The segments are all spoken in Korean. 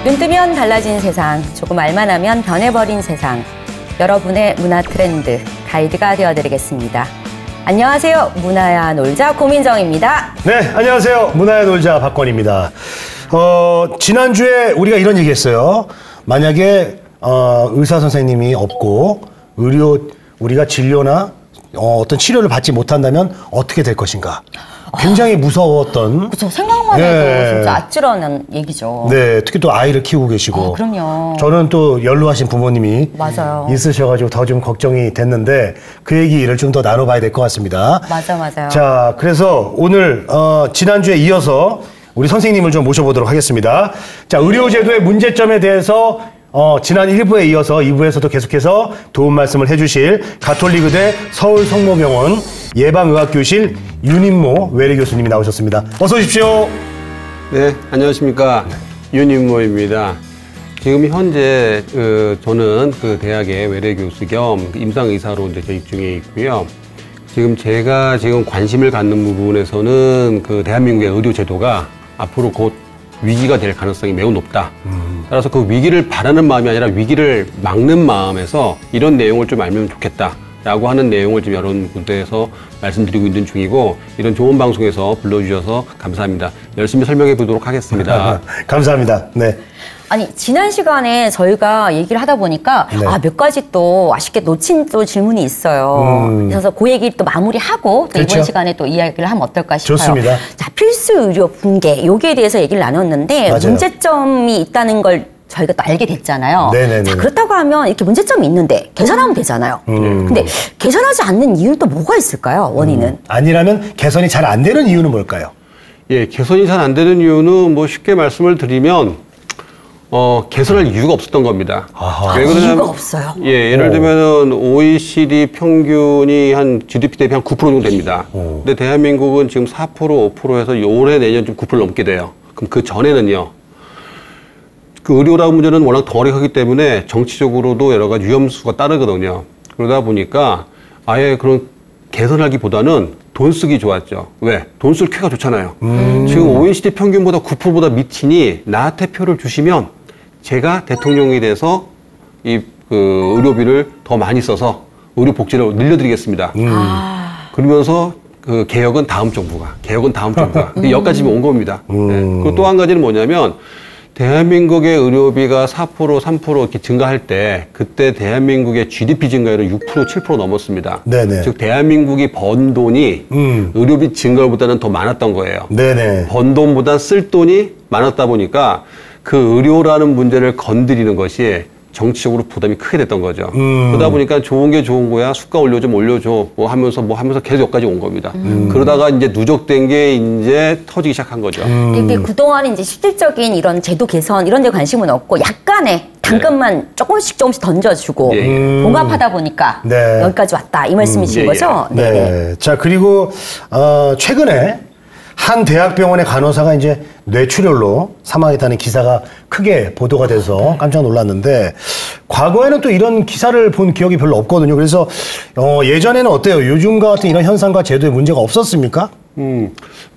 눈 뜨면 달라진 세상, 조금 알만 하면 변해버린 세상. 여러분의 문화 트렌드 가이드가 되어드리겠습니다. 안녕하세요. 문화야 놀자 고민정입니다. 네, 안녕하세요. 문화야 놀자 박권입니다. 지난주에 우리가 이런 얘기했어요. 만약에 의사 선생님이 없고 우리가 진료나 어떤 치료를 받지 못한다면 어떻게 될 것인가. 굉장히 무서웠던. 그렇죠. 생각만 해도 진짜 아찔한 얘기죠. 네, 특히 또 아이를 키우고 계시고. 그럼요. 저는 또 연로하신 부모님이 맞아요. 있으셔가지고 더 좀 걱정이 됐는데 그 얘기를 좀 더 나눠봐야 될 것 같습니다. 맞아요. 자, 그래서 오늘 지난주에 이어서 우리 선생님을 좀 모셔보도록 하겠습니다. 자, 의료제도의 문제점에 대해서 지난 1부에 이어서 2부에서도 계속해서 도움 말씀을 해주실 가톨릭의대 서울성모병원 예방의학교실 윤인모 외래 교수님이 나오셨습니다. 어서 오십시오. 네, 안녕하십니까. 윤인모입니다. 지금 현재 저는 그 대학의 외래 교수 겸 임상의사로 이제 재직 중에 있고요. 제가 관심을 갖는 부분에서는 그 대한민국의 의료제도가 앞으로 곧 위기가 될 가능성이 매우 높다. 따라서 그 위기를 바라는 마음이 아니라 위기를 막는 마음에서 이런 내용을 좀 알면 좋겠다라고 하는 내용을 지금 여러 군데에서 말씀드리고 있는 중이고, 이런 좋은 방송에서 불러주셔서 감사합니다. 열심히 설명해 보도록 하겠습니다. 감사합니다. 네. 아니, 지난 시간에 저희가 얘기를 하다 보니까 네. 몇 가지 또 아쉽게 놓친 또 질문이 있어요. 그래서 그 얘기 또 마무리하고 또 그렇죠. 이번 시간에 또 이야기를 하면 어떨까 싶어요. 좋습니다. 자, 필수 의료 붕괴 여기에 대해서 얘기를 나눴는데 맞아요. 문제점이 있다는 걸 저희가 또 알게 됐잖아요. 네네네. 자, 그렇다고 하면 이렇게 문제점이 있는데 개선하면 되잖아요. 근데 개선하지 않는 이유는 또 뭐가 있을까요? 원인은? 아니라면 개선이 잘 안 되는 이유는 뭘까요? 예, 개선이 잘 안 되는 이유는 뭐 쉽게 말씀을 드리면 개선할 이유가 없었던 겁니다. 아하. 이유가 없어요? 예, 예를 들면은 OECD 평균이 한 GDP 대비 한 9% 정도 됩니다. 근데 대한민국은 지금 4%, 5%에서 올해 내년 좀 9% 넘게 돼요. 그럼 그 전에는요. 그 의료라는 문제는 워낙 덩어리가 크기 때문에 정치적으로도 여러 가지 위험수가 따르거든요. 그러다 보니까 아예 그런 개선하기보다는 돈 쓰기 좋았죠. 왜? 돈 쓸 쾌가 좋잖아요. 지금 OECD 평균보다 9%보다 밑이니 나한테 표를 주시면 제가 대통령이 돼서 의료비를 더 많이 써서 의료 복지를 늘려드리겠습니다. 그러면서 그 개혁은 다음 정부가 여기까지 온 겁니다. 네. 그리고 또 한 가지는 뭐냐면 대한민국의 의료비가 4%, 3% 이렇게 증가할 때 그때 대한민국의 GDP 증가율은 6%, 7% 넘었습니다. 네네. 즉 대한민국이 번 돈이 의료비 증가율보다는 더 많았던 거예요. 네네. 번 돈보다 쓸 돈이 많았다 보니까 그 의료라는 문제를 건드리는 것이 정치적으로 부담이 크게 됐던 거죠. 그러다 보니까 좋은 게 좋은 거야. 수가 올려줘. 뭐 하면서 계속 여기까지 온 겁니다. 그러다가 이제 누적된 게 이제 터지기 시작한 거죠. 이게 그동안 이제 실질적인 이런 제도 개선 이런 데 관심은 없고 약간의 당근만 조금씩 던져주고 봉합하다 보니까 네. 여기까지 왔다. 이 말씀이신 거죠? 네. 네네. 자, 그리고 최근에 한 대학병원의 간호사가 이제 뇌출혈로 사망했다는 기사가 크게 보도가 돼서 깜짝 놀랐는데, 과거에는 또 이런 기사를 본 기억이 별로 없거든요. 그래서 예전에는 어때요? 요즘과 같은 이런 현상과 제도에 문제가 없었습니까?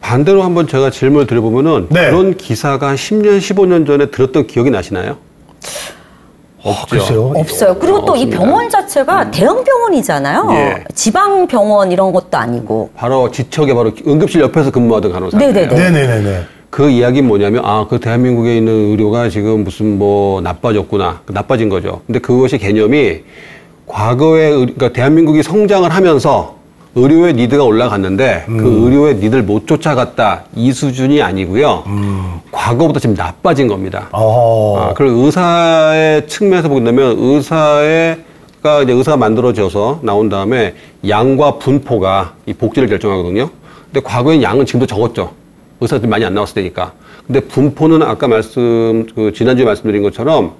반대로 한번 제가 질문을 드려보면은 네. 그런 기사가 한 10년, 15년 전에 들었던 기억이 나시나요? 없죠. 글쎄요. 없어요. 그리고 또 이 없습니다. 병원 자체가 대형 병원이잖아요. 예. 지방 병원 이런 것도 아니고. 바로 지척에 바로 응급실 옆에서 근무하던 간호사예요. 네네네. 네네네네. 그 이야기는 뭐냐면 그 대한민국에 있는 의료가 지금 무슨 나빠졌구나. 나빠진 거죠. 근데 그것이 개념이 과거에 그러니까 대한민국이 성장을 하면서 의료의 니드가 올라갔는데 그 의료의 니드를 못 쫓아갔다. 이 수준이 아니고요. 과거보다 지금 나빠진 겁니다. 그리고 의사의 측면에서 보게 되면 의사가 만들어져서 나온 다음에 양과 분포가 이 복지를 결정하거든요. 근데 과거엔 양은 지금도 적었죠. 의사들이 많이 안 나왔을 때니까. 근데 분포는 아까 지난주에 말씀드린 것처럼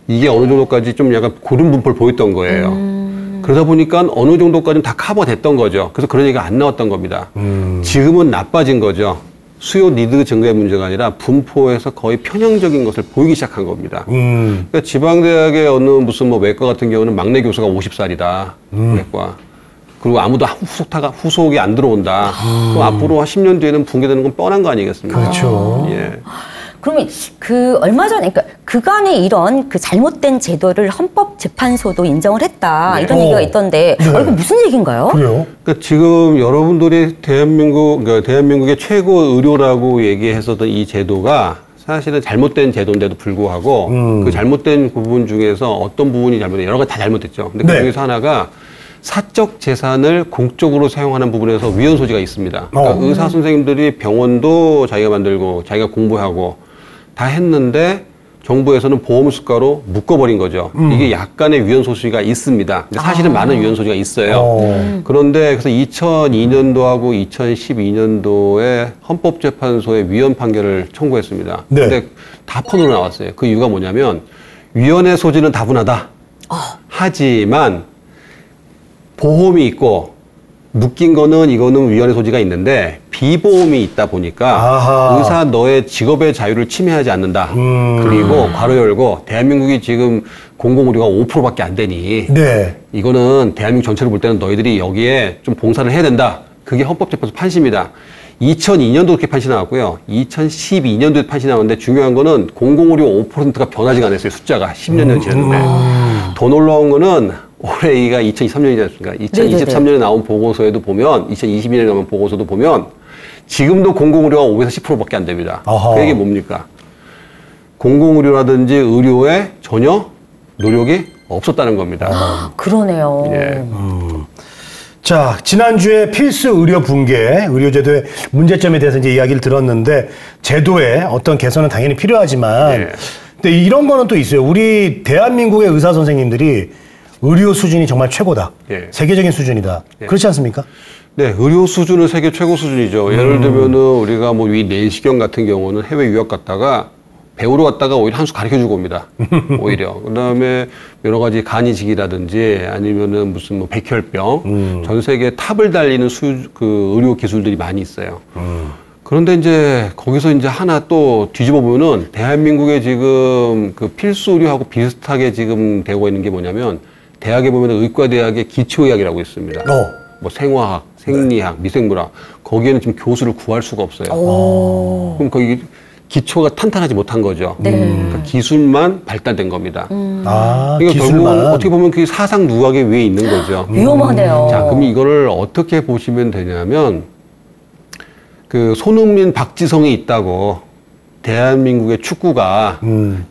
이게 어느 정도까지 좀 약간 고른 분포를 보였던 거예요. 그러다 보니까 어느 정도까지는 다 커버가 됐던 거죠. 그래서 그런 얘기가 안 나왔던 겁니다. 지금은 나빠진 거죠. 수요 니드 증가의 문제가 아니라 분포에서 거의 편향적인 것을 보이기 시작한 겁니다. 그러니까 지방대학의 어느 외과 같은 경우는 막내 교수가 50살이다. 외과. 그리고 아무도 후속이 안 들어온다. 그럼 앞으로 한 10년 뒤에는 붕괴되는 건 뻔한 거 아니겠습니까? 그렇죠. 예. 그러면 얼마 전에, 그러니까 그간에 이런 그 잘못된 제도를 헌법재판소도 인정을 했다. 네. 이런 얘기가 있던데 네. 이거 무슨 얘기인가요? 그래요? 그러니까 지금 여러분들이 대한민국의 최고 의료라고 얘기했었던 이 제도가 사실은 잘못된 제도인데도 불구하고 그 잘못된 부분 중에서 어떤 부분이 잘못된 여러 가지 다 잘못됐죠. 근데 네. 그 중에서 하나가 사적 재산을 공적으로 사용하는 부분에서 위헌 소지가 있습니다. 그러니까 의사 선생님들이 병원도 자기가 만들고 자기가 공부하고 다 했는데 정부에서는 보험수가로 묶어버린 거죠. 이게 약간의 위헌 소지가 있습니다. 근데 사실은 많은 위헌 소지가 있어요. 그런데 그래서 2002년도하고 2012년도에 헌법재판소에 위헌 판결을 청구했습니다. 네. 근데 다 폰으로 나왔어요. 그 이유가 뭐냐면 위헌의 소지는 다분하다. 하지만 보험이 있고 묶인 거는 이거는 위헌의 소지가 있는데 비보험이 있다 보니까 아하. 의사 너의 직업의 자유를 침해하지 않는다. 그리고 괄호 열고 대한민국이 지금 공공의료가 5%밖에 안 되니 네. 이거는 대한민국 전체를 볼 때는 너희들이 여기에 좀 봉사를 해야 된다. 그게 헌법재판소 판시입니다. 2002년도 그렇게 판시 나왔고요. 2012년도에 판시 나왔는데 중요한 거는 공공의료 5%가 변하지가 않았어요. 숫자가 10년 지났는데. 더 놀라운 거는 올해가 2023년이지 않습니까? 2023년에 나온 보고서에도 보면 2022년에 나온 보고서도 보면 지금도 공공의료가 5에서 10%밖에 안 됩니다. 아하. 그 얘기 뭡니까? 공공의료라든지 의료에 전혀 노력이 없었다는 겁니다. 그러네요. 예. 자, 지난주에 필수 의료 붕괴, 의료제도의 문제점에 대해서 이제 이야기를 들었는데, 제도에 어떤 개선은 당연히 필요하지만, 예. 근데 이런 거는 또 있어요. 우리 대한민국의 의사 선생님들이 의료 수준이 정말 최고다. 예. 세계적인 수준이다. 예. 그렇지 않습니까? 네, 의료 수준은 세계 최고 수준이죠. 예를 들면은 우리가 뭐 이 내시경 같은 경우는 해외 유학 갔다가 배우러 갔다가 오히려 한 수 가르쳐 주고 옵니다. 오히려. 그 다음에 여러 가지 간이직이라든지 아니면은 무슨 뭐 백혈병, 전 세계 탑을 달리는 그 의료 기술들이 많이 있어요. 그런데 이제 거기서 이제 하나 또 뒤집어 보면은 대한민국의 지금 그 필수 의료하고 비슷하게 지금 되고 있는 게 뭐냐면 대학에 보면 의과대학의 기초의학이라고 있습니다. 뭐 생화학, 생리학, 미생물학 거기에는 지금 교수를 구할 수가 없어요. 그럼 거기 기초가 탄탄하지 못한 거죠. 그러니까 기술만 발달된 겁니다. 아, 그러니까 기술만. 결국 어떻게 보면 그게 사상 누각의 위에 있는 거죠. 위험하네요. 자, 그럼 이거를 어떻게 보시면 되냐면 그 손흥민, 박지성이 있다고 대한민국의 축구가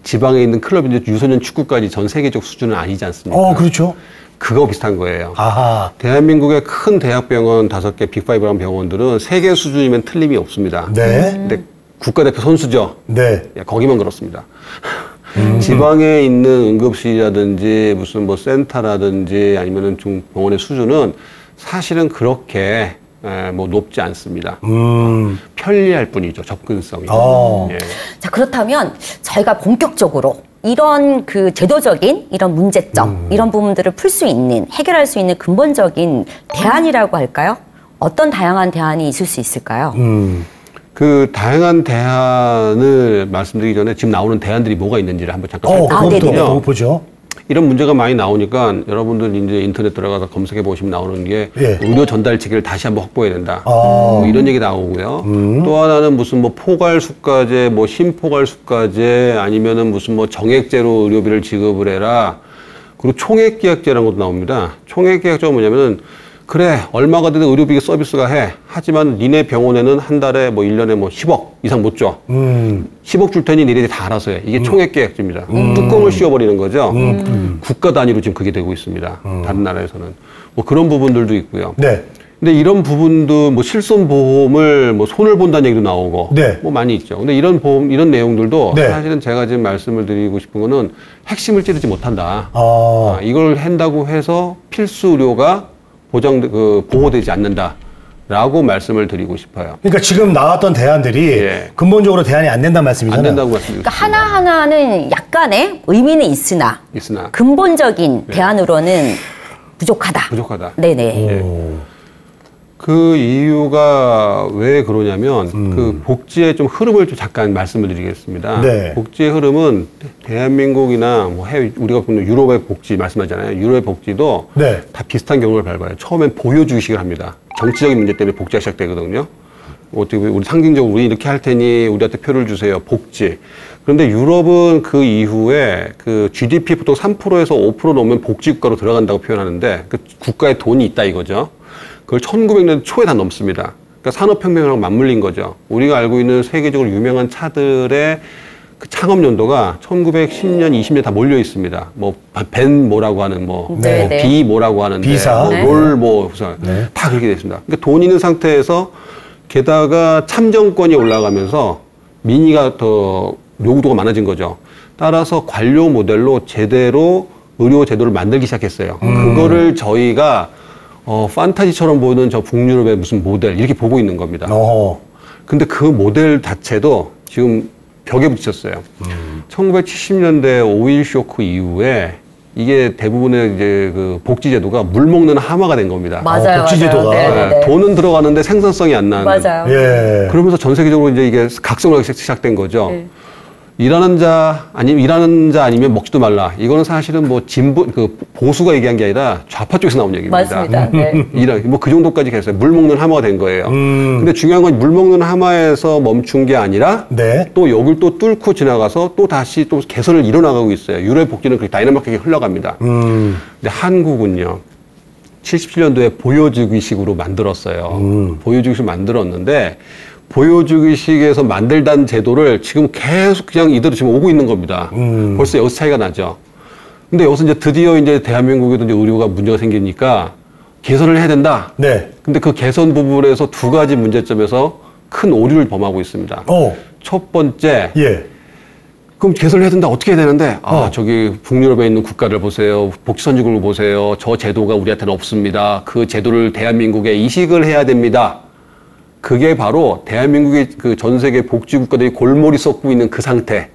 지방에 있는 클럽인데 유소년 축구까지 전 세계적 수준은 아니지 않습니까? 그렇죠. 그거 비슷한 거예요. 아하. 대한민국의 큰 대학병원 5개, 빅5라는 병원들은 세계 수준이면 틀림이 없습니다. 네. 근데 국가대표 선수죠. 네. 야, 거기만 그렇습니다. 지방에 있는 응급실이라든지 무슨 뭐 센터라든지 아니면은 중 병원의 수준은 사실은 그렇게 뭐 높지 않습니다. 편리할 뿐이죠. 접근성이. 예. 자, 그렇다면 저희가 본격적으로 이런 그 제도적인 이런 문제점, 이런 부분들을 풀 수 있는, 해결할 수 있는 근본적인 대안이라고 할까요? 어떤 다양한 대안이 있을 수 있을까요? 그 다양한 대안을 말씀드리기 전에 지금 나오는 대안들이 뭐가 있는지를 한번 잠깐 그것부터 보죠. 이런 문제가 많이 나오니까 여러분들 이제 인터넷 들어가서 검색해 보시면 나오는 게 예. 의료 전달 체계를 다시 한번 확보해야 된다. 뭐 이런 얘기 나오고요. 또 하나는 무슨 뭐 포괄수가제, 뭐 심포괄수가제 아니면은 무슨 뭐 정액제로 의료비를 지급을 해라. 그리고 총액계약제라는 것도 나옵니다. 총액계약제가 뭐냐면은 그래, 얼마가 되든 의료비 서비스가 해. 하지만 니네 병원에는 한 달에 뭐 1년에 뭐 10억 이상 못 줘. 10억 줄 테니 니네들이 다 알아서 해. 이게 총액계약제입니다. 뚜껑을 씌워버리는 거죠. 국가 단위로 지금 그게 되고 있습니다. 다른 나라에서는. 뭐 그런 부분들도 있고요. 네. 근데 이런 부분도 뭐 실손보험을 뭐 손을 본다는 얘기도 나오고. 네. 뭐 많이 있죠. 근데 이런 보험, 이런 내용들도 네. 사실은 제가 지금 말씀을 드리고 싶은 거는 핵심을 찌르지 못한다. 이걸 한다고 해서 필수 의료가 보호되지 않는다라고 말씀을 드리고 싶어요. 그러니까 지금 나왔던 대안들이 예. 근본적으로 대안이 안 된다는 말씀이잖아요. 안 된다고 말씀드리고 그러니까 하나하나는 약간의 의미는 있으나 근본적인 대안으로는 부족하다. 부족하다. 네네. 그 이유가 왜 그러냐면 그 복지의 좀 흐름을 좀 잠깐 말씀을 드리겠습니다. 네. 복지의 흐름은 대한민국이나 뭐 해외 우리가 보는 유럽의 복지 말씀하잖아요. 유럽의 복지도 네. 다 비슷한 경우를 밟아요. 처음엔 보여주기식을 합니다. 정치적인 문제 때문에 복지가 시작되거든요. 어떻게 우리 상징적으로 우리 이렇게 할 테니 우리한테 표를 주세요. 복지. 그런데 유럽은 그 이후에 그 GDP 보통 3%에서 5% 넘으면 복지국가로 들어간다고 표현하는데 그 국가에 돈이 있다 이거죠. 그걸 1900년대 초에 다 넘습니다. 그러니까 산업혁명이랑 맞물린 거죠. 우리가 알고 있는 세계적으로 유명한 차들의 그 창업 연도가 1910년, 20년 다 몰려 있습니다. 뭐 벤 뭐라고 하는 비 뭐라고 하는데 비사, 롤 다 그렇게 되어 있습니다. 그러니까 돈 있는 상태에서 게다가 참정권이 올라가면서 민의가 더 요구도가 많아진 거죠. 따라서 관료 모델로 제대로 의료 제도를 만들기 시작했어요. 그거를 저희가 판타지처럼 보이는 저 북유럽의 무슨 모델 이렇게 보고 있는 겁니다. 근데 그 모델 자체도 지금 벽에 부딪혔어요. 1970년대 오일 쇼크 이후에 이게 대부분의 이제 그 복지제도가 물 먹는 하마가 된 겁니다. 맞아요. 복지제도가. 네. 돈은 들어가는데 생산성이 안 나는. 맞아요. 예. 그러면서 전 세계적으로 이제 이게 각성하기 시작된 거죠. 네. 일하는 자 아니면 먹지도 말라. 이거는 사실은 뭐 진보 그 보수가 얘기한 게 아니라 좌파 쪽에서 나온 얘기입니다. 맞습니다. 네. 뭐 그 정도까지 했어요. 물 먹는 하마가 된 거예요. 근데 중요한 건 물 먹는 하마에서 멈춘 게 아니라 또 여길 또 뚫고 지나가서 또 다시 또 개선을 이뤄나가고 있어요. 유럽 복지는 그렇게 다이나믹하게 흘러갑니다. 근데 한국은요. 77년도에 보여주기식으로 만들었어요. 보여주기식으로 만들었는데 보여주기식에서 만들던 제도를 지금 계속 그냥 이대로 지금 오고 있는 겁니다. 벌써 여기서 차이가 나죠. 근데 여기서 이제 드디어 이제 대한민국에도 이제 의료가 문제가 생기니까 개선을 해야 된다. 네. 근데 그 개선 부분에서 두 가지 문제점에서 큰 오류를 범하고 있습니다. 첫 번째, 그럼 개선을 해야 된다. 어떻게 해야 되는데? 저기 북유럽에 있는 국가를 보세요. 복지선진국을 보세요. 저 제도가 우리한테는 없습니다. 그 제도를 대한민국에 이식을 해야 됩니다. 그게 바로 대한민국의 그 전 세계 복지국가들이 골몰이 썩고 있는 그 상태.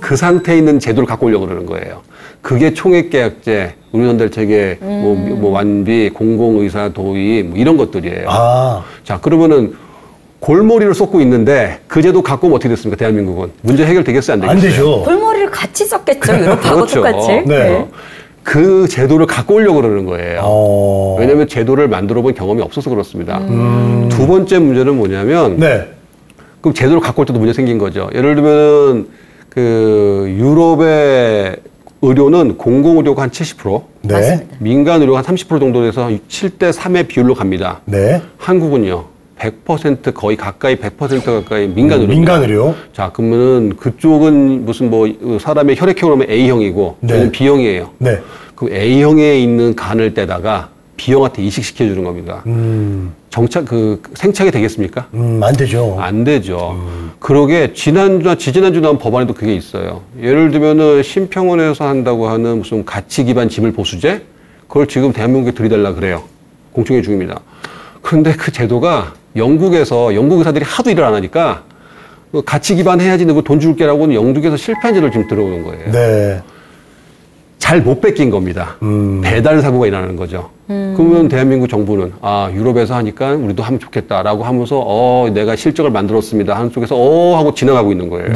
그 상태에 있는 제도를 갖고 오려고 그러는 거예요. 그게 총액계약제, 의료전달체계, 뭐 완비, 공공의사 도입, 뭐 이런 것들이에요. 자, 그러면은 골머리를 쏟고 있는데 그 제도 갖고 오면 어떻게 됐습니까? 대한민국은. 문제 해결되겠어요? 안 되겠어요? 안 되죠. 골머리를 같이 썼겠죠. 유럽하고 그렇죠. 똑같이. 네. 그 제도를 갖고 오려고 그러는 거예요. 왜냐하면 제도를 만들어 본 경험이 없어서 그렇습니다. 두 번째 문제는 뭐냐면 그럼 제도를 갖고 올 때도 문제 생긴 거죠. 예를 들면 그 유럽의 의료는 공공의료가 한 70%, 민간 의료가 한 30% 정도 돼서 7대 3의 비율로 갑니다. 한국은요. 100% 거의 가까이 100% 가까이 민간 의료. 민간 의료. 자, 그러면은 그쪽은 무슨 뭐 사람의 혈액형으로 하면 A형이고 저희는 B형이에요. 그 A형에 있는 간을 떼다가 B형한테 이식시켜 주는 겁니다. 정착 그 생착이 되겠습니까? 안 되죠. 안 되죠. 그러게 지난주나 지지난주나 한 법안에도 그게 있어요. 예를 들면은 심평원에서 한다고 하는 무슨 가치 기반 지물 보수제 그걸 지금 대한민국에 들이달라 그래요. 공청회 중입니다. 그런데 그 제도가 영국에서 영국 의사들이 하도 일을 안 하니까 가치 기반 해야지 너 돈 줄게라고는 영국에서 실패한 지를 지금 들어오는 거예요. 잘 못 뺏긴 겁니다. 배달 사고가 일어나는 거죠. 그러면 대한민국 정부는 유럽에서 하니까 우리도 하면 좋겠다라고 하면서 내가 실적을 만들었습니다 하는 쪽에서 하고 지나가고 있는 거예요.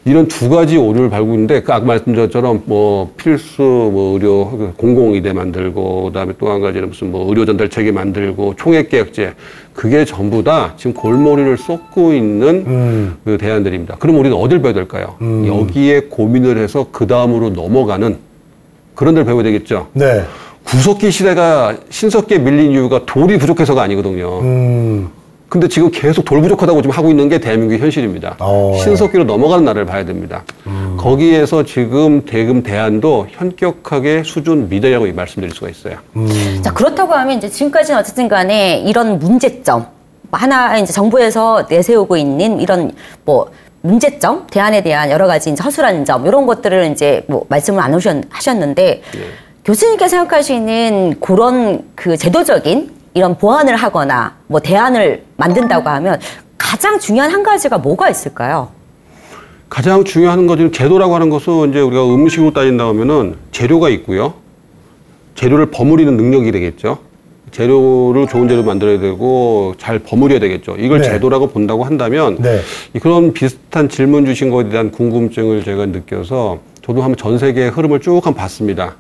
이런 두 가지 오류를 밟고 있는데 아까 말씀드린 것처럼 뭐 필수 뭐 의료 공공의대 만들고 그다음에 또 한 가지는 무슨 뭐 의료 전달 체계 만들고 총액계약제 그게 전부 다 지금 골머리를 쏟고 있는 그 대안들입니다. 그럼 우리는 어딜 배워야 될까요? 여기에 고민을 해서 그 다음으로 넘어가는 그런 데를 배워야 되겠죠. 구석기 시대가 신석기에 밀린 이유가 돌이 부족해서가 아니거든요. 근데 지금 계속 돌 부족하다고 지금 하고 있는 게 대한민국의 현실입니다. 신석기로 넘어가는 날을 봐야 됩니다. 거기에서 지금 대안도 현격하게 수준 미달이라고 말씀드릴 수가 있어요. 자, 그렇다고 하면 이제 지금까지는 어쨌든 간에 이런 문제점, 하나 이제 정부에서 내세우고 있는 이런 뭐 문제점, 대안에 대한 여러 가지 이제 허술한 점, 이런 것들을 이제 뭐 말씀을 안 하셨는데, 교수님께서 생각하시는 그런 그 제도적인 이런 보완을 하거나 뭐 대안을 만든다고 하면 가장 중요한 한 가지가 뭐가 있을까요? 가장 중요한 것은 제도라고 하는 것은 이제 우리가 음식으로 따진다 하면은 재료가 있고요. 재료를 버무리는 능력이 되겠죠. 재료를 좋은 재료 만들어야 되고 잘 버무려야 되겠죠. 이걸 제도라고 본다고 한다면 그런 비슷한 질문 주신 것에 대한 궁금증을 제가 느껴서 저도 한번 전 세계의 흐름을 쭉 한번 봤습니다.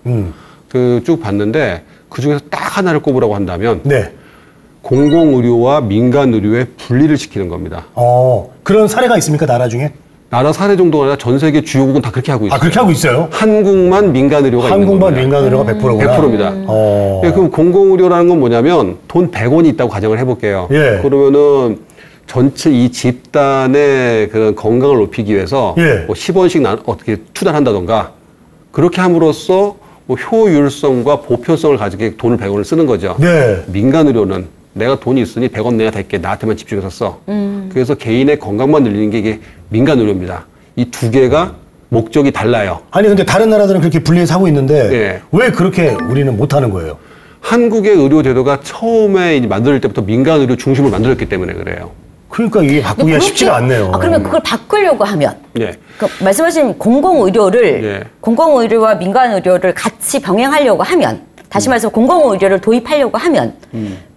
쭉 봤는데 그중에서 딱 하나를 꼽으라고 한다면 공공의료와 민간의료의 분리를 시키는 겁니다. 그런 사례가 있습니까? 나라 중에? 나라 사례 정도가 아니라 전 세계 주요국은 다 그렇게 하고 있어요. 아, 그렇게 하고 있어요? 한국만 민간 의료가 있는 겁니다. 한국만 민간 의료가 100%구나. 100%입니다. 예, 그럼 공공의료라는 건 뭐냐면 돈 100원이 있다고 가정을 해볼게요. 예. 그러면은 전체 이 집단의 그런 건강을 높이기 위해서 예. 뭐 10원씩 어떻게 투자를 한다던가 그렇게 함으로써 뭐 효율성과 보편성을 가지게 돈을 100원을 쓰는 거죠. 네. 민간 의료는 내가 돈이 있으니 100원 내야 될게 나한테만 집중해서 써. 그래서 개인의 건강만 늘리는 게 이게 민간 의료입니다. 이 두 개가 목적이 달라요. 아니 근데 다른 나라들은 그렇게 분리해서 하고 있는데 예. 왜 그렇게 우리는 못하는 거예요? 한국의 의료 제도가 처음에 이제 만들 때부터 민간 의료 중심으로 만들었기 때문에 그래요. 그러니까 이게 바꾸기가 쉽지가 않네요. 아, 그러면 그걸 바꾸려고 하면 예. 그 말씀하신 공공의료를 예. 공공의료와 민간의료를 같이 병행하려고 하면 다시 말해서 공공의료를 도입하려고 하면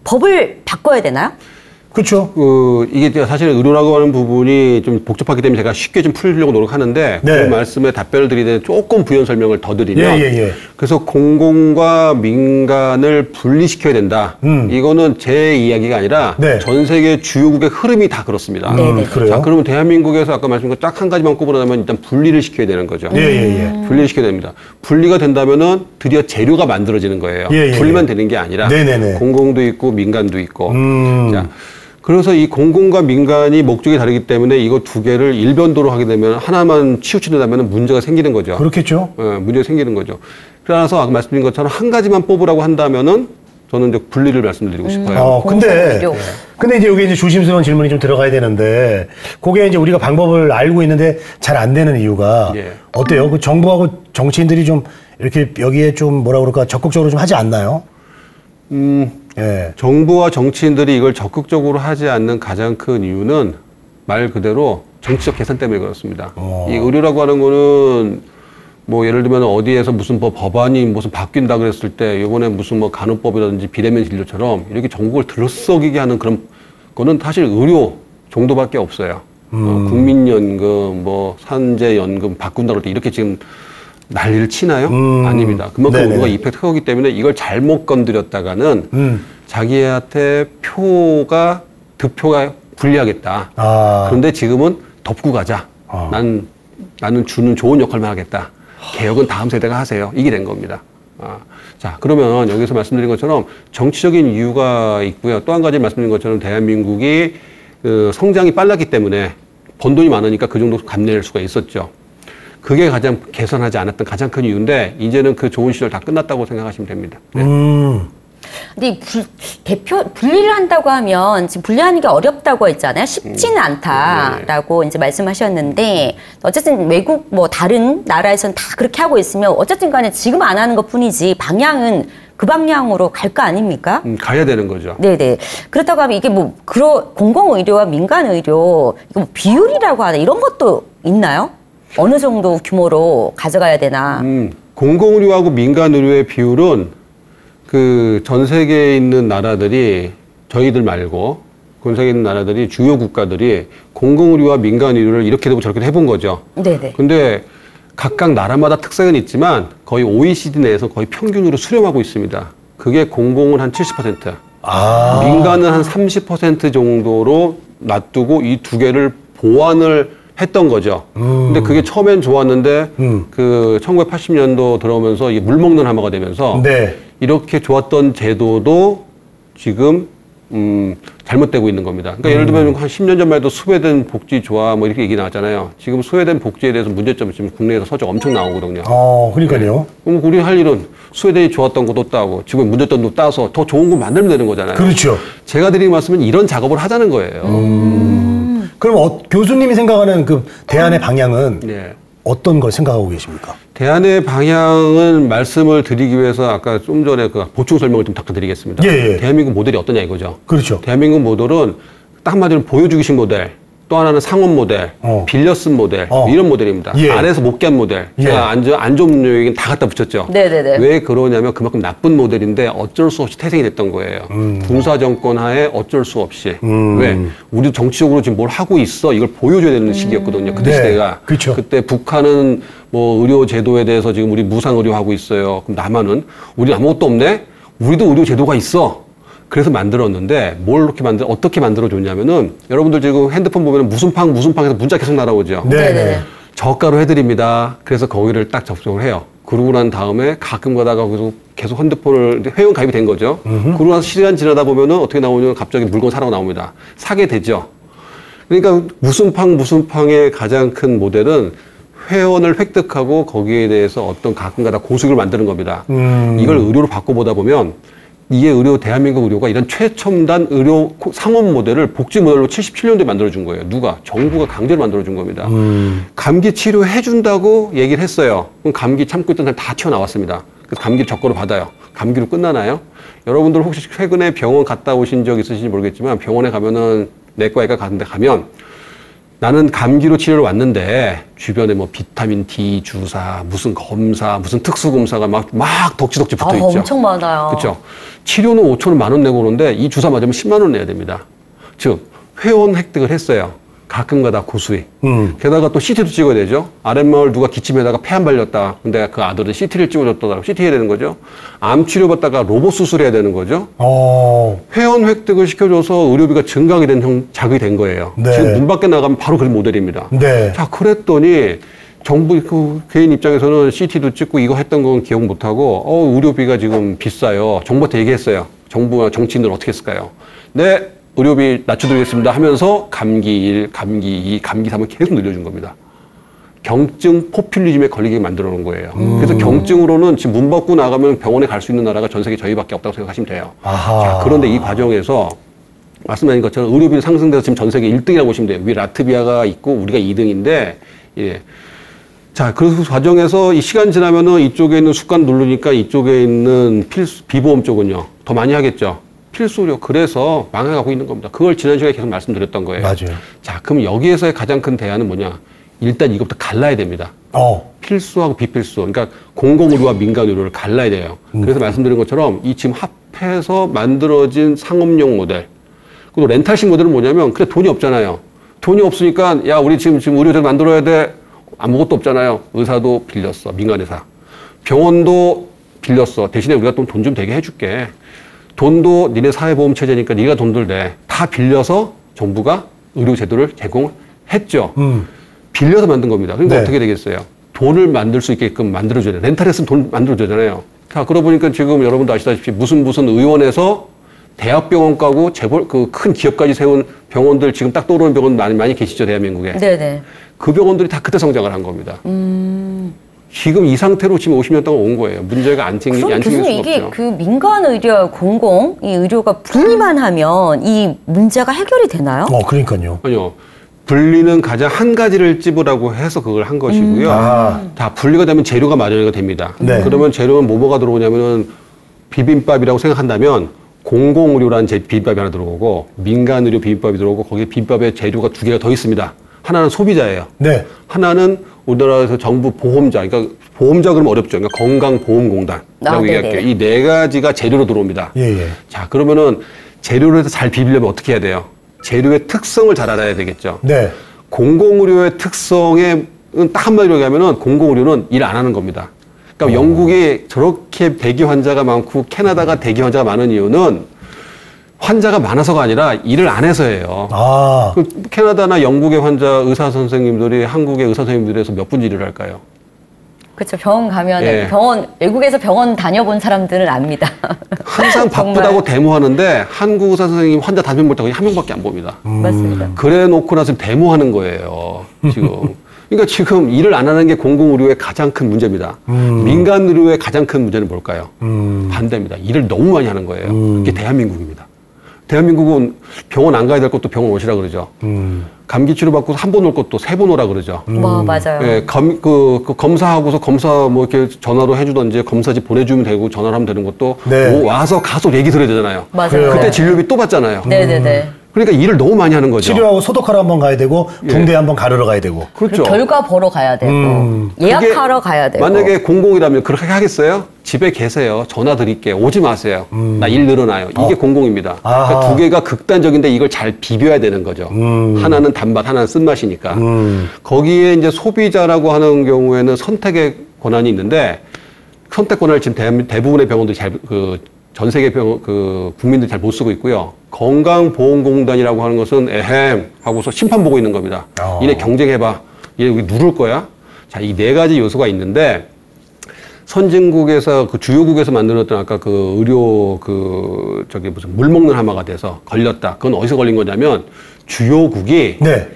법을 바꿔야 되나요? 그렇죠. 이게 사실 의료라고 하는 부분이 좀 복잡하기 때문에 제가 쉽게 좀 풀려고 노력하는데 네. 그 말씀에 답변을 드리는 조금 부연 설명을 더 드리면 예. 그래서 공공과 민간을 분리시켜야 된다. 이거는 제 이야기가 아니라 네. 전 세계 주요국의 흐름이 다 그렇습니다. 그래요? 자, 그러면 대한민국에서 아까 말씀드린 딱 한 가지만 꼽으라면 일단 분리를 시켜야 되는 거죠. 예. 분리를 시켜야 됩니다. 분리가 된다면은 드디어 재료가 만들어지는 거예요. 예. 분리만 되는 게 아니라 네네네. 공공도 있고 민간도 있고. 자, 그래서 이 공공과 민간이 목적이 다르기 때문에 이거 두 개를 일변도로 하게 되면 하나만 치우치려면 문제가 생기는 거죠. 그렇겠죠. 문제가 생기는 거죠. 그래서 아까 말씀드린 것처럼 한 가지만 뽑으라고 한다면은 저는 이제 분리를 말씀드리고 싶어요. 근데 이제 여기 이제 조심스러운 질문이 좀 들어가야 되는데, 그게 이제 우리가 방법을 알고 있는데 잘 안 되는 이유가 예. 어때요? 그 정부하고 정치인들이 좀 이렇게 여기에 좀 뭐라 그럴까 적극적으로 좀 하지 않나요? 예. 정부와 정치인들이 이걸 적극적으로 하지 않는 가장 큰 이유는 말 그대로 정치적 계산 때문에 그렇습니다. 이 의료라고 하는 거는 뭐 예를 들면 어디에서 무슨 법안이 무슨 바뀐다 그랬을 때 이번에 무슨 뭐 간호법이라든지 비대면 진료처럼 이렇게 전국을 들썩이게 하는 그런 거는 사실 의료 정도밖에 없어요. 국민연금, 뭐 산재연금 바꾼다 그럴 때 이렇게 지금 난리를 치나요? 아닙니다. 그만큼 네네. 우리가 이펙트 크기 때문에 이걸 잘못 건드렸다가는 자기한테 득표가 불리하겠다. 그런데 지금은 덮고 가자. 나는 주는 좋은 역할만 하겠다. 개혁은 다음 세대가 하세요. 이게 된 겁니다. 자, 그러면 여기서 말씀드린 것처럼 정치적인 이유가 있고요. 또 한 가지 말씀드린 것처럼 대한민국이 성장이 빨랐기 때문에 번 돈이 많으니까 그 정도 감내할 수가 있었죠. 그게 가장 개선하지 않았던 가장 큰 이유인데 이제는 그 좋은 시절 다 끝났다고 생각하시면 됩니다. 네. 근데 분리를 한다고 하면 지금 분리하는 게 어렵다고 했잖아요. 쉽지는 않다라고 이제 말씀하셨는데 어쨌든 외국 뭐 다른 나라에서는 다 그렇게 하고 있으면 어쨌든 간에 지금 안 하는 것 뿐이지 방향은 그 방향으로 갈 거 아닙니까? 가야 되는 거죠. 네네. 그렇다고 하면 이게 뭐 공공의료와 민간의료 이거 뭐 비율이라고 하나 이런 것도 있나요? 어느 정도 규모로 가져가야 되나? 공공의료하고 민간의료의 비율은 그 전 세계에 있는 나라들이 저희들 말고 전 세계에 있는 나라들이 주요 국가들이 공공의료와 민간의료를 이렇게 되고 저렇게 해본 거죠. 네네. 근데 각각 나라마다 특색은 있지만 거의 OECD 내에서 거의 평균으로 수렴하고 있습니다. 그게 공공은 한 70%, 민간은 한 30% 정도로 놔두고 이 두 개를 보완을 했던 거죠. 근데 그게 처음엔 좋았는데 그 1980년도 들어오면서 이게 물 먹는 하마가 되면서 이렇게 좋았던 제도도 지금 잘못되고 있는 겁니다. 그러니까 예를 들면 한 10년 전만 해도 스웨덴 복지 좋아 뭐 이렇게 얘기 나왔잖아요. 지금 스웨덴 복지에 대해서 문제점이 지금 국내에서 서적 엄청 나오거든요. 그러니까요. 그럼 우리 할 일은 스웨덴이 좋았던 것도 따고 지금 문제점도 따서 더 좋은 거 만들면 되는 거잖아요. 그렇죠. 제가 드리는 말씀은 이런 작업을 하자는 거예요. 그럼 교수님이 생각하는 그 대안의 방향은 어떤 걸 생각하고 계십니까? 대안의 방향은 말씀을 드리기 위해서 아까 좀 전에 그 보충 설명을 좀 드리겠습니다. 대한민국 모델이 어떠냐 이거죠. 그렇죠. 대한민국 모델은 딱 한마디로 보여주기식 모델, 또 하나는 상업 모델, 빌려 쓴 모델 이런 모델입니다. 아래에서 못 깬 모델. 제가 안 좋은 얘기는 다 갖다 붙였죠. 네네네. 왜 그러냐면 그만큼 나쁜 모델인데 어쩔 수 없이 태생이 됐던 거예요. 군사 정권 하에 어쩔 수 없이. 왜? 우리도 정치적으로 지금 뭘 하고 있어 이걸 보여줘야 되는 시기였거든요. 그때 시대가. 그렇죠. 그때 북한은 뭐 의료 제도에 대해서 지금 우리 무상 의료 하고 있어요. 그럼 남한은 우리 아무것도 없네. 우리도 의료 제도가 있어. 그래서 만들었는데 어떻게 만들어줬냐면은 여러분들 지금 핸드폰 보면 무슨 팡에서 문자 계속 날아오죠. 네. 저가로 해드립니다. 그래서 거기를 딱 접속을 해요. 그러고 난 다음에 가끔 가다가 계속 핸드폰을 회원 가입이 된 거죠. 그러고 나서 시간 지나다 보면은 어떻게 나오냐면 갑자기 물건 사라고 나옵니다. 사게 되죠. 그러니까 무슨 팡의 가장 큰 모델은 회원을 획득하고 거기에 대해서 어떤 가끔가다 고수익을 만드는 겁니다. 이걸 의료로 바꿔보다 보면 이게 대한민국 의료가 이런 최첨단 의료 상업 모델을 복지 모델로 77년도에 만들어준 거예요. 누가? 정부가 강제로 만들어준 겁니다. 감기 치료해준다고 얘기를 했어요. 그럼 감기 참고 있던 사람 다 튀어나왔습니다. 그래서 감기를 저가로 받아요. 감기로 끝나나요? 여러분들 혹시 최근에 병원 갔다 오신 적 있으신지 모르겠지만 병원에 가면은 내과외과 가는데 가면 나는 감기로 치료를 왔는데 주변에 뭐 비타민 D 주사, 무슨 검사, 무슨 특수 검사가 막 덕지덕지 붙어 있죠. 엄청 많아요. 그렇죠. 치료는 5천 원, 10,000원 내고 오는데 이 주사 맞으면 10만 원 내야 됩니다. 즉 회원 획득을 했어요. 가끔가다 고수익. 게다가 또 CT도 찍어야 되죠. 아랫마을 누가 기침에다가 폐 안 발렸다. 근데 그 아들은 CT를 찍어줬더라고. CT 해야 되는 거죠. 암 치료 받다가 로봇 수술해야 되는 거죠. 회원 획득을 시켜줘서 의료비가 증가하게 된 자극이 된 거예요. 네. 지금 문 밖에 나가면 바로 그런 모델입니다. 네. 자, 그랬더니 정부 그 개인 입장에서는 CT도 찍고 이거 했던 건 기억 못하고 의료비가 지금 비싸요. 정부한테 얘기했어요. 정부와 정치인들 어떻게 했을까요? 네. 의료비 낮춰드리겠습니다 하면서 감기 1, 감기 2, 감기 3을 계속 늘려준 겁니다. 경증 포퓰리즘에 걸리게 만들어 놓은 거예요. 그래서 경증으로는 지금 문 밖으로 나가면 병원에 갈 수 있는 나라가 전 세계 저희밖에 없다고 생각하시면 돼요. 자, 그런데 이 과정에서 말씀하신 것처럼 의료비 상승돼서 지금 전 세계 1등이라고 보시면 돼요. 위에 라트비아가 있고 우리가 2등인데, 예. 자, 그 과정에서 이 시간 지나면은 이쪽에 있는 습관 누르니까 이쪽에 있는 비보험 쪽은요, 더 많이 하겠죠. 필수료. 그래서 망해가고 있는 겁니다. 그걸 지난 시간에 계속 말씀드렸던 거예요. 맞아요. 자, 그럼 여기에서의 가장 큰 대안은 뭐냐? 일단 이것부터 갈라야 됩니다. 필수하고 비필수. 그러니까 공공의료와 민간의료를 갈라야 돼요. 그래서 말씀드린 것처럼 이 지금 합해서 만들어진 상업용 모델. 그리고 렌탈식 모델은 뭐냐면, 그래, 돈이 없잖아요. 돈이 없으니까, 야, 우리 지금 의료제 만들어야 돼. 아무것도 없잖아요. 의사도 빌렸어. 민간의사. 병원도 빌렸어. 대신에 우리가 돈 좀 되게 해줄게. 돈도 니네 사회보험 체제니까 네가 돈들 내. 다 빌려서 정부가 의료 제도를 제공을 했죠. 빌려서 만든 겁니다. 그러니까 네. 어떻게 되겠어요? 돈을 만들 수 있게끔 만들어줘야 돼요. 렌탈했으면 돈 만들어줘야잖아요. 자, 그러다 보니까 지금 여러분도 아시다시피 무슨 의원에서 대학병원 까고 재벌 그 큰 기업까지 세운 병원들 지금 딱 떠오르는 병원 많이 계시죠, 대한민국에. 네네. 그 병원들이 다 그때 성장을 한 겁니다. 지금 이 상태로 지금 50년 동안 온 거예요. 문제가 안 생길 수가 없죠. 교수님, 이게 그 민간 의료와 공공 이 의료가 분리만 하면 이 문제가 해결이 되나요? 그러니까요. 아니요. 분리는 가장 한 가지를 찝으라고 해서 그걸 한 것이고요. 다 분리가 되면 재료가 마련이 됩니다. 네. 그러면 재료는 뭐가 들어오냐면은 비빔밥이라고 생각한다면 공공의료라는 비빔밥이 하나 들어오고 민간의료 비빔밥이 들어오고 거기에 비빔밥에 재료가 2개가 더 있습니다. 하나는 소비자예요. 네. 하나는 우리나라에서 정부 보험자, 그러니까 보험자 그러면 어렵죠. 그러니까 건강보험공단이라고 얘기할게요. 이 4가지가 재료로 들어옵니다. 예. 자, 그러면은 재료를 해서 잘 비비려면 어떻게 해야 돼요? 재료의 특성을 잘 알아야 되겠죠. 네. 공공의료의 특성에 딱 한마디로 얘기하면은 공공의료는 일 안 하는 겁니다. 그러니까 영국에 저렇게 대기 환자가 많고 캐나다가 대기 환자가 많은 이유는 환자가 많아서가 아니라 일을 안 해서예요. 그 캐나다나 영국의 의사 선생님들이 한국의 의사 선생님들에서 몇 분 일을 할까요? 그렇죠. 병원 가면 외국에서 병원 다녀본 사람들은 압니다. 항상 바쁘다고 데모하는데 한국 의사 선생님 환자 5명 볼 때 거의 1명밖에 안 봅니다. 맞습니다. 그래 놓고 나서 데모하는 거예요. 지금. 그러니까 지금 일을 안 하는 게 공공의료의 가장 큰 문제입니다. 민간의료의 가장 큰 문제는 뭘까요? 반대입니다. 일을 너무 많이 하는 거예요. 이게 대한민국입니다. 대한민국은 병원 안 가야 될 것도 병원 오시라 그러죠. 감기 치료 받고 3번 올 것도 3번 오라 그러죠. 맞아요. 예, 검사하고서 검사 뭐 이렇게 전화로 해주던지 검사지 보내주면 되고 전화를 하면 되는 것도 네. 와서 가서 얘기 들어야 되잖아요. 맞아요. 그때 진료비 또 받잖아요. 네네네. 그러니까 일을 너무 많이 하는 거죠. 치료하고 소독하러 한번 가야 되고 붕대 한번 가르러 가야 되고. 그렇죠. 결과 보러 가야 되고 예약하러 가야 되고. 만약에 공공이라면 그렇게 하겠어요? 집에 계세요. 전화 드릴게요. 오지 마세요. 나 일 늘어나요. 이게 공공입니다. 그러니까 2개가 극단적인데 이걸 잘 비벼야 되는 거죠. 하나는 단맛, 하나는 쓴맛이니까. 거기에 이제 소비자라고 하는 경우에는 선택의 권한이 있는데 선택 권한을 지금 대부분의 병원들이 전 세계 국민들이 잘 못 쓰고 있고요. 건강보험공단이라고 하는 것은 에헴 하고서 심판 보고 있는 겁니다. 얘네 경쟁해봐. 얘 여기 누를 거야. 자, 이 네 가지 요소가 있는데 선진국에서 그 주요국에서 만들었던 아까 그 의료 무슨 물 먹는 하마가 돼서 걸렸다. 그건 어디서 걸린 거냐면 주요국이 네.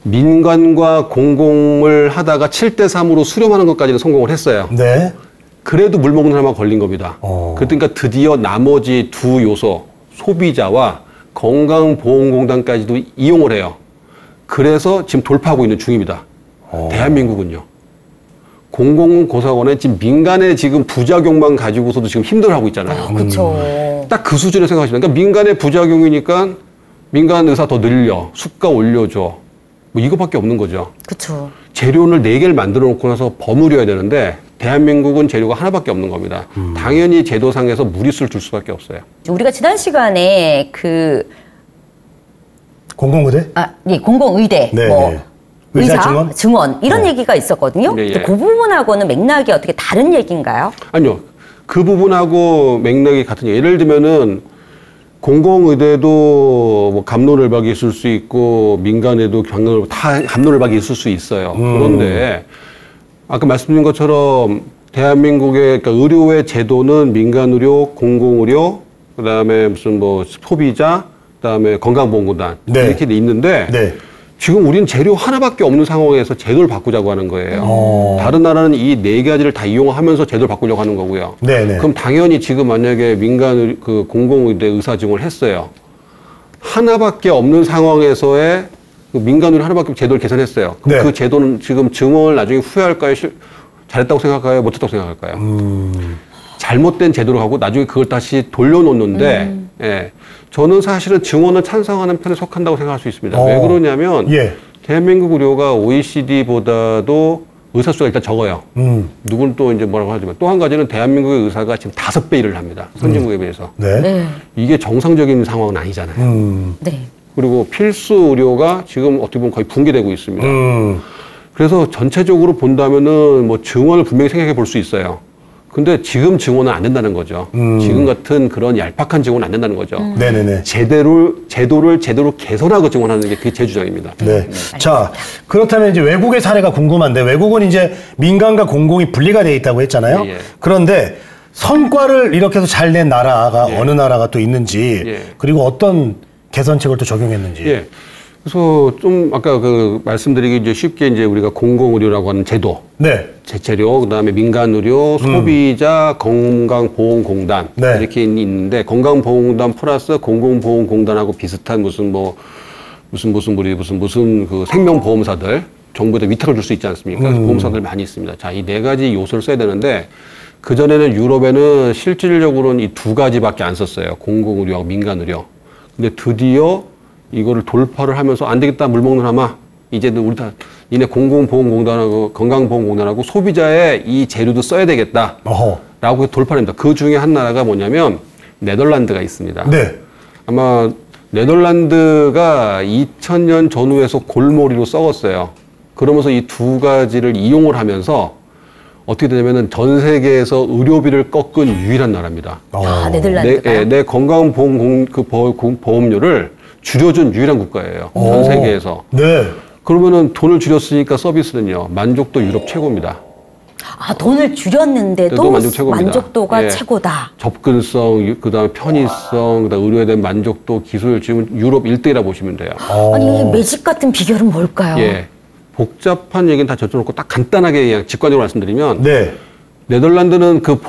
민간과 공공을 하다가 7대3으로 수렴하는 것까지는 성공을 했어요. 네. 그래도 물 먹는 하마가 걸린 겁니다. 그러니까 드디어 나머지 두 요소, 소비자와 건강보험공단까지도 이용을 해요. 그래서 지금 돌파하고 있는 중입니다. 대한민국은요. 공공고사원에 지금 민간의 지금 부작용만 가지고서도 지금 힘들어하고 있잖아요. 그렇죠. 딱 그 수준에 생각하시면, 그러니까 민간의 부작용이니까 민간 의사 더 늘려, 수가 올려줘. 뭐 이거밖에 없는 거죠. 그렇죠. 재료를 4개를 만들어 놓고 나서 버무려야 되는데 대한민국은 재료가 하나밖에 없는 겁니다. 당연히 제도상에서 무리수를 줄 수밖에 없어요. 우리가 지난 시간에 공공의대? 예, 공공의대, 네, 뭐 네. 의사, 증원 이런 얘기가 있었거든요. 네, 예. 그 부분하고는 맥락이 어떻게 다른 얘기인가요? 아니요. 그 부분하고 맥락이 같은 얘기. 예를 들면은 공공의대도 뭐 갑론을박이 있을 수 있고 민간에도 다 갑론을박이 있을 수 있어요. 그런데 아까 말씀드린 것처럼 대한민국의 그러니까 의료의 제도는 민간의료, 공공의료, 그다음에 무슨 뭐 소비자, 그다음에 건강보험공단 네. 이렇게 돼 있는데 네. 지금 우리는 재료 하나밖에 없는 상황에서 제도를 바꾸자고 하는 거예요. 다른 나라는 이 4가지를 다 이용하면서 제도를 바꾸려고 하는 거고요. 네네. 그럼 당연히 지금 만약에 민간 공공의대 의사 증원을 했어요. 하나밖에 없는 상황에서의 그 민간의료 하나밖에 제도를 개선했어요. 그럼 네. 그 제도는 지금 증원을 나중에 후회할까요? 잘했다고 생각할까요? 못했다고 생각할까요? 잘못된 제도로 가고 나중에 그걸 다시 돌려놓는데 예. 저는 사실은 증원을 찬성하는 편에 속한다고 생각할 수 있습니다. 왜 그러냐면 예. 대한민국 의료가 OECD보다도 의사 수가 일단 적어요. 누구는 또 이제 뭐라고 하지만 또 한 가지는 대한민국의 의사가 지금 5배 일을 합니다. 선진국에 비해서. 네. 네. 이게 정상적인 상황은 아니잖아요. 네. 그리고 필수 의료가 지금 어떻게 보면 거의 붕괴되고 있습니다. 그래서 전체적으로 본다면은 뭐 증원을 분명히 생각해 볼 수 있어요. 근데 지금 증원은 안 된다는 거죠. 지금 같은 그런 얄팍한 증원은 안 된다는 거죠. 네네네. 제도를 제대로 개선하고 증원하는 게 그게 제 주장입니다. 네. 자, 그렇다면 이제 외국의 사례가 궁금한데, 외국은 이제 민간과 공공이 분리가 돼 있다고 했잖아요. 예, 예. 그런데 성과를 이렇게 해서 잘 낸 나라가 예. 어느 나라가 또 있는지, 예. 그리고 어떤 개선책을 또 적용했는지. 예. 그래서 좀 아까 말씀드리기 이제 쉽게 이제 우리가 공공의료라고 하는 제도, 네. 제체료, 그다음에 민간의료, 소비자, 건강보험공단 네. 이렇게 있는데 건강보험공단 플러스 공공보험공단하고 비슷한 무슨 그 생명보험사들 정부에다 위탁을 줄 수 있지 않습니까? 보험사들 많이 있습니다. 자, 이 4가지 요소를 써야 되는데 그 전에는 유럽에는 실질적으로는 이 2가지밖에 안 썼어요. 공공의료하고 민간의료. 근데 드디어 이거를 돌파를 하면서 안 되겠다 물 먹는 하마 이제는 우리 다 이네 공공보험공단하고 건강보험공단하고 소비자의 이 재료도 써야 되겠다 라고 돌파를 합니다. 그 중에 한 나라가 뭐냐면 네덜란드가 있습니다. 네. 아마 네덜란드가 2000년 전후에서 골머리로 썩었어요. 그러면서 이 2가지를 이용을 하면서 어떻게 되냐면은 전 세계에서 의료비를 꺾은 유일한 나라입니다. 네덜란드가요? 내 건강보험료를 줄여준 유일한 국가예요. 전 세계에서. 네. 그러면은 돈을 줄였으니까 서비스는요. 만족도 유럽 최고입니다. 돈을 줄였는데도 만족도가 예. 최고다. 접근성, 그다음에 편의성, 그다음 의료에 대한 만족도, 기술 지금 유럽 1등이라 보시면 돼요. 아니, 이 매직 같은 비결은 뭘까요? 예. 복잡한 얘기는 다 젖혀놓고 딱 간단하게 그냥 직관적으로 말씀드리면 네. 네덜란드는 그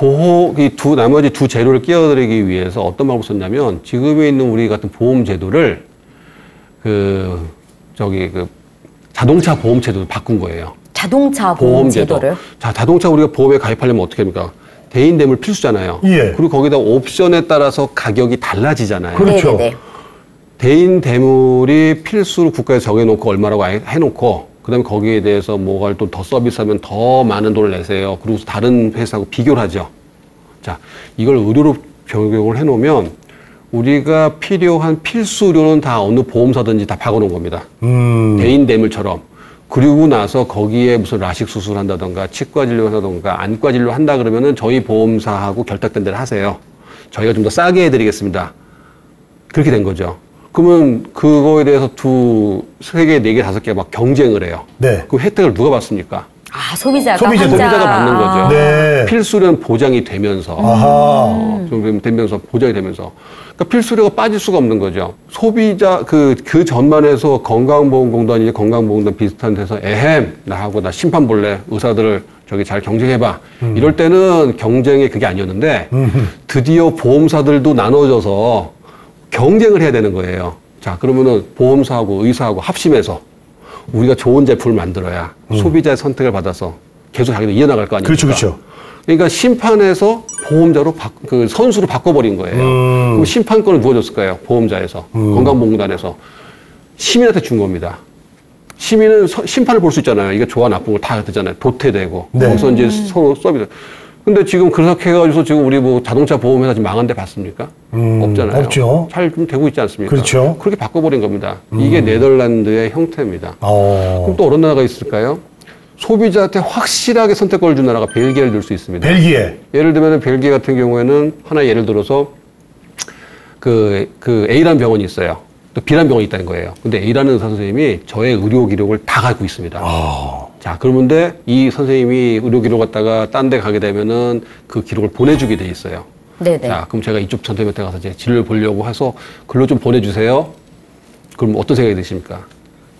나머지 두 재료를 끼워드리기 위해서 어떤 방법을 썼냐면 지금에 있는 우리 같은 보험 제도를 자동차 보험 제도로 바꾼 거예요. 자동차 보험 제도를? 자, 자동차 우리가 보험에 가입하려면 어떻게 합니까? 대인 대물 필수잖아요. 예. 그리고 거기다 옵션에 따라서 가격이 달라지잖아요. 그렇죠. 네네네. 대인 대물이 필수로 국가에 정해놓고 얼마라고 해놓고 그다음에 거기에 대해서 뭐가 또 더 서비스하면 더 많은 돈을 내세요. 그리고 다른 회사하고 비교를 하죠. 자, 이걸 의료로 적용을 해놓으면 우리가 필요한 필수 의료는 다 어느 보험사든지 다 박아놓은 겁니다. 대인 대물처럼. 그리고 나서 거기에 무슨 라식 수술한다던가 치과 진료한다던가 안과 진료 한다 그러면은 저희 보험사하고 결탁된 데를 하세요. 저희가 좀 더 싸게 해드리겠습니다. 그렇게 된 거죠. 그러면 그거에 대해서 2, 3개, 4개, 5개 막 경쟁을 해요. 네. 그 혜택을 누가 받습니까? 아, 소비자가 소비자가 받는 거죠. 네. 필수료는 보장이 되면서 좀 되면서 보장이 되면서 그러니까 필수료가 빠질 수가 없는 거죠. 소비자 그 전만해서 건강보험공단이 건강보험공단 비슷한 데서 나 심판 볼래 의사들을 저기 잘 경쟁해봐 이럴 때는 경쟁이 그게 아니었는데 드디어 보험사들도 나눠져서 경쟁을 해야 되는 거예요. 자 그러면은 보험사하고 의사하고 합심해서 우리가 좋은 제품을 만들어야 소비자의 선택을 받아서 계속 자기도 이어나갈 거 아닙니까? 그렇죠, 그렇죠. 그러니까 심판에서 보험자로 그 선수로 바꿔버린 거예요. 그럼 심판권을 누가 줬을까요? 보험자에서 건강보험공단에서 시민한테 준 겁니다. 시민은 심판을 볼 수 있잖아요. 이게 좋아 나쁜 걸 다 듣잖아요. 도태되고 네. 거기서 이제 서로 서비스. 근데 지금 그렇게 해가지고 지금 우리 뭐 자동차 보험회사 지금 망한 데 봤습니까? 없잖아요. 없죠. 잘 좀 되고 있지 않습니까? 그렇죠. 그렇게 바꿔버린 겁니다. 이게 네덜란드의 형태입니다. 그럼 또 어떤 나라가 있을까요? 소비자한테 확실하게 선택권을 준 나라가 벨기에를 들 수 있습니다. 벨기에. 예를 들면 벨기에 같은 경우에는 하나 예를 들어서 그 A라는 병원이 있어요. 또 B라는 병원이 있다는 거예요. 근데 A라는 의사 선생님이 저의 의료 기록을 다 갖고 있습니다. 자, 그러는데 이 선생님이 의료 기록 갖다가 딴 데 가게 되면은 그 기록을 보내주게 돼 있어요. 네네. 자, 그럼 제가 이쪽 선생님한테 가서 이제 진료를 보려고 해서 글로 좀 보내주세요. 그럼 어떤 생각이 드십니까?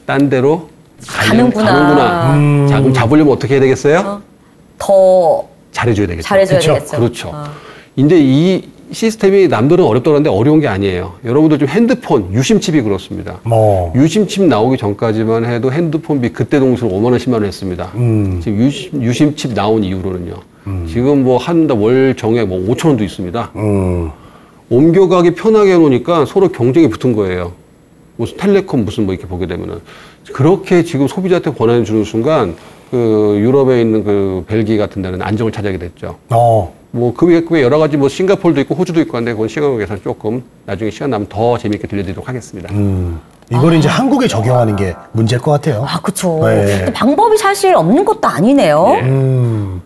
딴 데로 가는구나. 자, 그럼 잡으려면 어떻게 해야 되겠어요? 더 잘해줘야 되겠죠. 잘해줘야 그쵸? 되겠죠. 그렇죠. 이제 이 시스템이 남들은 어렵다고 하는데 어려운 게 아니에요. 여러분들 좀 핸드폰, 유심칩이 그렇습니다. 유심칩 나오기 전까지만 해도 핸드폰비 그때 동수로 5만 원, 10만 원 했습니다. 지금 유심칩 나온 이후로는요. 지금 뭐 한 달 월 정액 뭐 5천 원도 있습니다. 옮겨가기 편하게 해놓으니까 서로 경쟁이 붙은 거예요. 무슨 텔레콤 무슨 뭐 이렇게 보게 되면은. 그렇게 지금 소비자한테 권한을 주는 순간 그 유럽에 있는 그 벨기에 같은 데는 안정을 차지하게 됐죠. 뭐 그 외에 여러 가지 뭐 싱가포르도 있고 호주도 있고 한데 그건 시간 관계상 조금 나중에 시간 나면 더 재미있게 들려드리도록 하겠습니다. 이걸 이제 한국에 적용하는 게 문제일 것 같아요. 아, 그쵸. 네. 근데 방법이 사실 없는 것도 아니네요.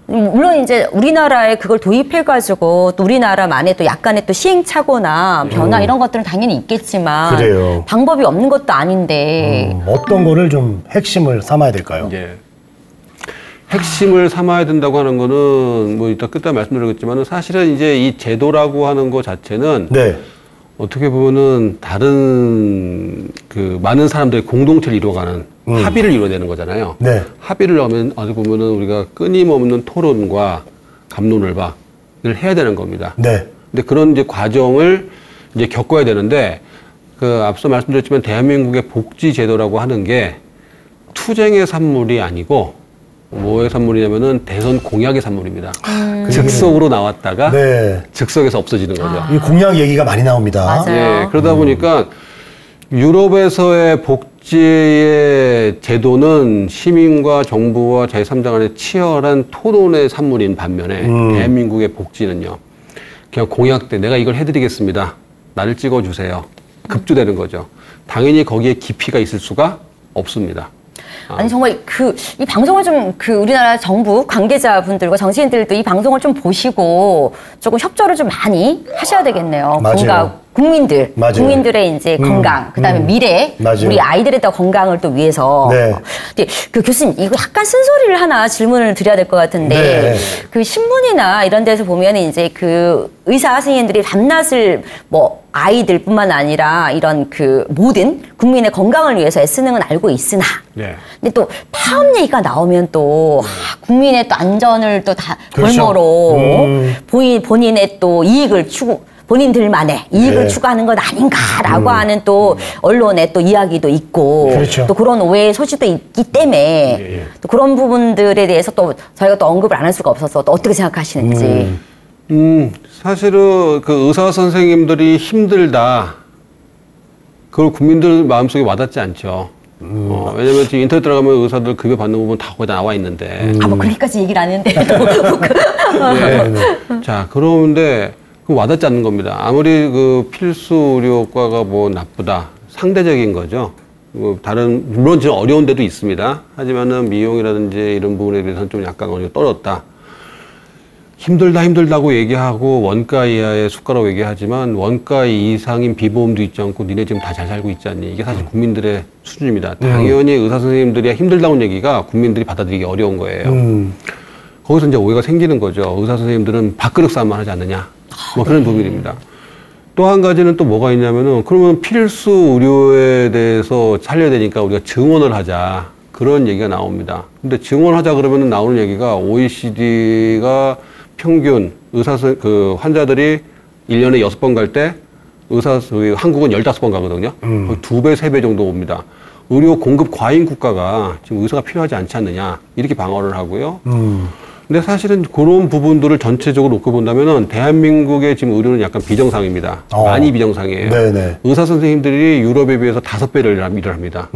물론 이제 우리나라에 그걸 도입해가지고 또 우리나라만의 또 약간의 또 시행착오나 변화 이런 것들은 당연히 있겠지만 그래요. 방법이 없는 것도 아닌데 어떤 거를 좀 핵심을 삼아야 될까요? 예. 핵심을 삼아야 된다고 하는 거는 뭐 이따 끝에 말씀드리겠지만은 사실은 이제 이 제도라고 하는 거 자체는 네. 어떻게 보면은 다른 그 많은 사람들의 공동체를 이루어가는 합의를 이루어내는 거잖아요. 네. 합의를 하면 어떻게 보면은 우리가 끊임없는 토론과 갑론을박을 해야 되는 겁니다. 네. 근데 그런 이제 과정을 이제 겪어야 되는데 그 앞서 말씀드렸지만 대한민국의 복지 제도라고 하는 게 투쟁의 산물이 아니고 뭐의 산물이냐면은 대선 공약의 산물입니다. 즉석으로 나왔다가 네. 즉석에서 없어지는 거죠. 이 공약 얘기가 많이 나옵니다. 맞아요. 예, 그러다 보니까 유럽에서의 복지의 제도는 시민과 정부와 제3자 간의 치열한 토론의 산물인 반면에 대한민국의 복지는요. 그냥 공약 때 내가 이걸 해드리겠습니다. 나를 찍어주세요. 급조되는 거죠. 당연히 거기에 깊이가 있을 수가 없습니다. 아니 정말 이 방송을 좀 우리나라 정부 관계자분들과 정치인들도 이 방송을 좀 보시고 조금 협조를 좀 많이 하셔야 되겠네요. 맞아요. 맞아요. 국민들의 이제 건강, 그다음에 미래, 맞아요. 우리 아이들의 또 건강을 또 위해서. 네. 근데 그 교수님 이거 약간 쓴소리를 하나 질문을 드려야 될 것 같은데 네. 그 신문이나 이런 데서 보면 이제 그 의사 선생님들이 밤낮을 뭐 아이들뿐만 아니라 이런 그 모든 국민의 건강을 위해서 애쓰는 건 알고 있으나. 네. 근데 또 파업 얘기가 나오면 또 국민의 또 안전을 또 다 그렇죠. 골머로 본인의 또 이익을 본인들만의 이익을 네. 추구하는 건 아닌가라고 하는 또 언론의 또 이야기도 있고 그렇죠. 또 그런 오해의 소지도 있기 때문에 또 그런 부분들에 대해서 또 저희가 또 언급을 안 할 수가 없어서 또 어떻게 생각하시는지. 사실은 그 의사 선생님들이 힘들다. 그걸 국민들 마음속에 와닿지 않죠. 왜냐면 지금 인터넷 들어가면 의사들 급여 받는 부분 다 거의 다 나와 있는데. 뭐 그렇게까지 얘기를 안 했는데. 네. 자, 그런데 그 와닿지 않는 겁니다. 아무리 그 필수 의료과가 뭐 나쁘다. 상대적인 거죠. 뭐 다른, 물론 좀 어려운 데도 있습니다. 하지만은 미용이라든지 이런 부분에 비해서는 좀 약간 어느 정도 떨어졌다. 힘들다고 얘기하고 원가 이하의 수가라고 얘기하지만 원가 이상인 비보험도 있지 않고 니네 지금 다 잘 살고 있지 않니? 이게 사실 국민들의 수준입니다. 당연히 의사 선생님들이 힘들다는 얘기가 국민들이 받아들이기 어려운 거예요. 거기서 이제 오해가 생기는 거죠. 의사 선생님들은 밥그릇 싸움만 하지 않느냐? 뭐 그런 부분입니다. 또 한 가지는 또 뭐가 있냐면은 그러면 필수 의료에 대해서 살려야 되니까 우리가 증원을 하자. 그런 얘기가 나옵니다. 근데 증원하자 그러면 나오는 얘기가 OECD가 평균 환자들이 1년에 6번 갈 때 한국은 15번 가거든요. 거의 2배, 3배 정도 옵니다. 의료 공급 과잉 국가가 지금 의사가 필요하지 않지 않느냐. 이렇게 방어를 하고요. 근데 사실은 그런 부분들을 전체적으로 놓고 본다면은 대한민국의 지금 의료는 약간 비정상입니다. 많이 비정상이에요. 네네. 의사 선생님들이 유럽에 비해서 5배를 일을 합니다.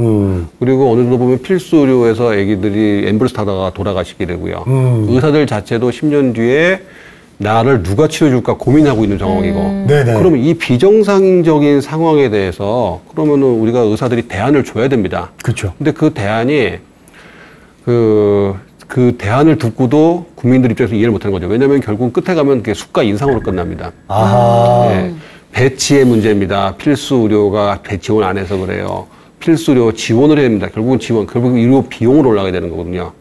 그리고 어느 정도 보면 필수 의료에서 애기들이 앰뷸런스 타다가 돌아가시게 되고요. 의사들 자체도 10년 뒤에 나를 누가 치료줄까 고민하고 있는 상황이고. 그러면 이 비정상적인 상황에 대해서 그러면은 우리가 의사들이 대안을 줘야 됩니다. 그렇죠. 근데 그 대안이 그 대안을 듣고도 국민들 입장에서 이해를 못하는 거죠. 왜냐하면 결국 끝에 가면 그게 수가 인상으로 끝납니다. 네, 배치의 문제입니다. 필수 의료가 지원 안 해서 그래요. 필수 의료 지원을 해야 됩니다. 결국 의료 비용으로 올라가야 되는 거거든요.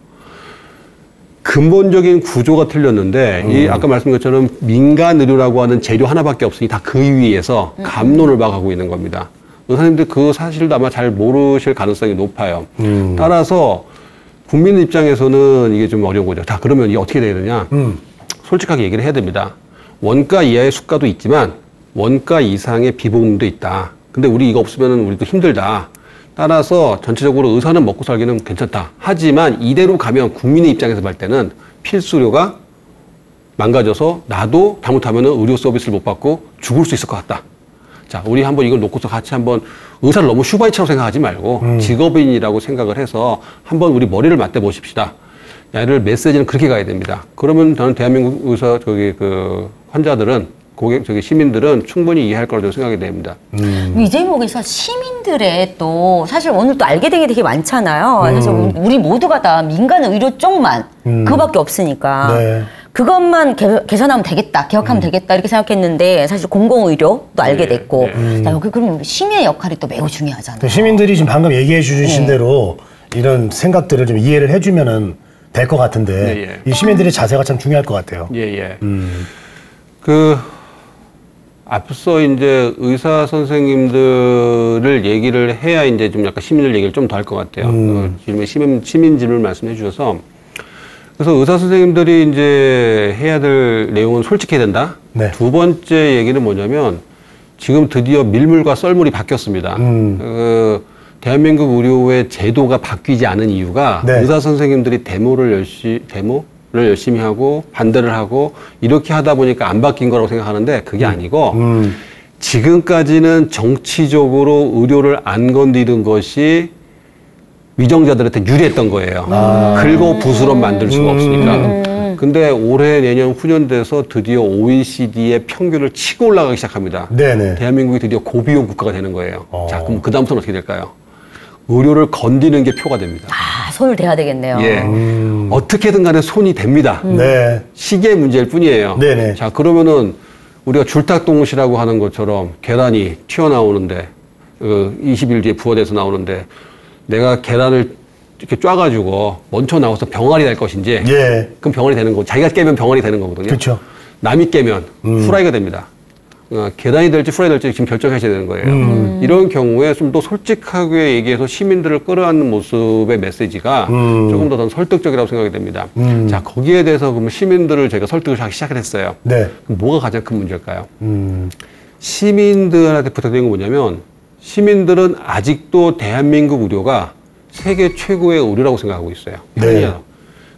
근본적인 구조가 틀렸는데 이 아까 말씀드린 것처럼 민간 의료라고 하는 재료 하나밖에 없으니 다 그 위에서 감론을 박하고 있는 겁니다. 의사님들 그 사실도 아마 잘 모르실 가능성이 높아요. 따라서 국민 입장에서는 이게 좀 어려운 거죠. 자, 그러면 이게 어떻게 돼야 되냐? 솔직하게 얘기를 해야 됩니다. 원가 이하의 수가도 있지만 원가 이상의 비보험도 있다. 근데 우리 이거 없으면 우리도 힘들다. 따라서 전체적으로 의사는 먹고 살기는 괜찮다. 하지만 이대로 가면 국민의 입장에서 볼 때는 필수료가 망가져서 나도 잘못하면 의료 서비스를 못 받고 죽을 수 있을 것 같다. 자, 우리 한번 이걸 놓고서 같이 한번 의사를 너무 슈바이처럼 생각하지 말고 직업인이라고 생각을 해서 한번 우리 머리를 맞대 보십시다. 얘를 메시지는 그렇게 가야 됩니다. 그러면 저는 대한민국 의사 환자들은 시민들은 충분히 이해할 거라고 생각이 됩니다. 이 대목에서 시민들의 또 사실 오늘 또 알게 된 게 되게 많잖아요. 사실 우리 모두가 다 민간 의료 쪽만 그거밖에 없으니까. 네. 그것만 개선하면 되겠다, 개혁하면 되겠다 이렇게 생각했는데 사실 공공의료도 알게 됐고 자, 여기 그럼 시민의 역할이 또 매우 중요하잖아요. 시민들이 지금 방금 얘기해 주신 대로 이런 생각들을 좀 이해를 해주면은 될 것 같은데 이 시민들의 자세가 참 중요할 것 같아요. 앞서 이제 의사 선생님들을 얘기를 해야 이제 좀 약간 시민들 얘기를 좀 더 할 것 같아요. 시민 질문 말씀해 주셔서 그래서 의사 선생님들이 이제 해야 될 내용은 솔직해야 된다. 네. 두 번째 얘기는 뭐냐면 지금 드디어 밀물과 썰물이 바뀌었습니다. 대한민국 의료의 제도가 바뀌지 않은 이유가 의사 선생님들이 데모를 열심히 하고 반대를 하고 이렇게 하다 보니까 안 바뀐 거라고 생각하는데 그게 아니고 지금까지는 정치적으로 의료를 안 건드리는 것이 위정자들한테 유리했던 거예요. 긁어 부스럼 만들 수가 없으니까. 근데 올해 내년 후년 돼서 드디어 OECD의 평균을 치고 올라가기 시작합니다. 네네. 대한민국이 드디어 고비용 국가가 되는 거예요. 자, 그럼 그 다음부터는 어떻게 될까요? 의료를 건드리는 게 표가 됩니다. 손을 대야 되겠네요. 어떻게든 간에 손이 됩니다. 시기의 문제일 뿐이에요. 네네. 자, 그러면은 우리가 줄탁동시라고 하는 것처럼 계란이 튀어나오는데 20일 뒤에 부화돼서 나오는데 내가 계란을 이렇게 쪄가지고 먼저 나와서 병아리 될 것인지 그럼 병아리 되는 거고 자기가 깨면 병아리 되는 거거든요. 그쵸. 남이 깨면 후라이가 됩니다. 계란이 될지 후라이 될지 지금 결정하셔야 되는 거예요. 이런 경우에 좀 더 솔직하게 얘기해서 시민들을 끌어안는 모습의 메시지가 조금 더 설득적이라고 생각이 됩니다. 자, 거기에 대해서 그럼 시민들을 제가 설득을 하기 시작했어요. 네. 그럼 뭐가 가장 큰 문제일까요? 시민들한테 부탁드린 건 뭐냐면 시민들은 아직도 대한민국 의료가 세계 최고의 의료라고 생각하고 있어요. 네.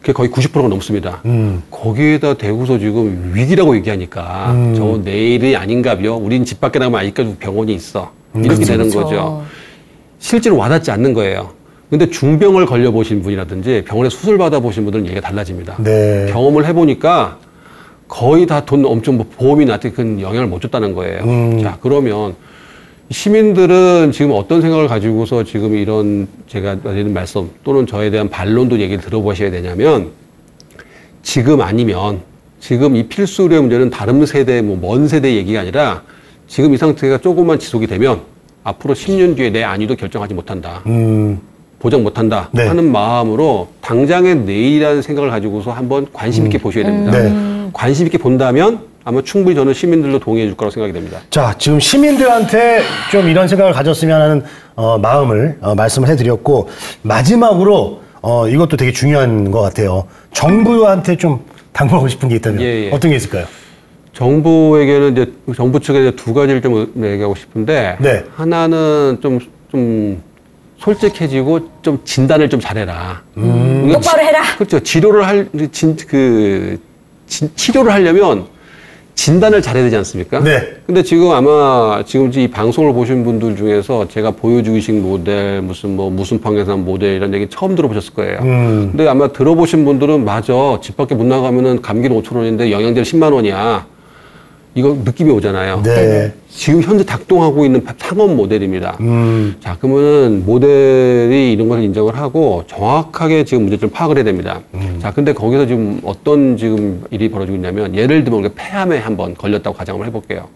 그게 거의 90%가 넘습니다. 거기에다 대고서 지금 위기라고 얘기하니까 저 내일이 아닌가요? 우린 집 밖에 나가면 아직까지 병원이 있어. 이렇게 되는 거죠. 실제로 와닿지 않는 거예요. 근데 중병을 걸려보신 분이라든지 병원에 수술 받아보신 분들은 얘기가 달라집니다. 네. 경험을 해보니까 거의 다 돈 엄청 보험이 나한테 큰 영향을 못 줬다는 거예요. 자, 그러면 시민들은 지금 어떤 생각을 가지고서 지금 이런 제가 드리는 말씀 또는 저에 대한 반론도 얘기를 들어보셔야 되냐면 지금 아니면 지금 이 필수 의료 문제는 다른 세대, 먼 세대 얘기가 아니라 지금 이 상태가 조금만 지속이 되면 앞으로 10년 뒤에 내 안위도 결정하지 못한다. 보장 못한다. 네. 하는 마음으로 당장의 내일이라는 생각을 가지고서 한번 관심 있게 보셔야 됩니다. 네. 관심 있게 본다면 아마 충분히 저는 시민들도 동의해 줄 거라고 생각이 됩니다. 자, 지금 시민들한테 좀 이런 생각을 가졌으면 하는 마음을 말씀을 해드렸고, 마지막으로 이것도 되게 중요한 것 같아요. 정부한테 좀 당부하고 싶은 게 있다면 예. 어떤 게 있을까요? 정부에게는 이제 정부 측에 두 가지를 좀 얘기하고 싶은데 네. 하나는 좀 솔직해지고 좀 진단을 좀 잘해라. 똑바로 해라. 그렇죠. 치료를 하려면 진단을 잘해야 되지 않습니까? 네. 근데 지금 아마 지금 이 방송을 보신 분들 중에서 제가 보여주기식 모델, 무슨 방에서 모델 이런 얘기 처음 들어보셨을 거예요. 근데 아마 들어보신 분들은 맞아. 집 밖에 못 나가면은 감기는 5,000원인데 영양제는 10만 원이야. 이거 느낌이 오잖아요. 네. 지금 현재 작동하고 있는 상업 모델입니다. 자, 그러면은 모델이 이런 것을 인정을 하고 정확하게 지금 문제점을 파악을 해야 됩니다. 자, 근데 거기서 지금 어떤 지금 일이 벌어지고 있냐면 예를 들면 우리가 폐암에 한번 걸렸다고 가정을 해볼게요.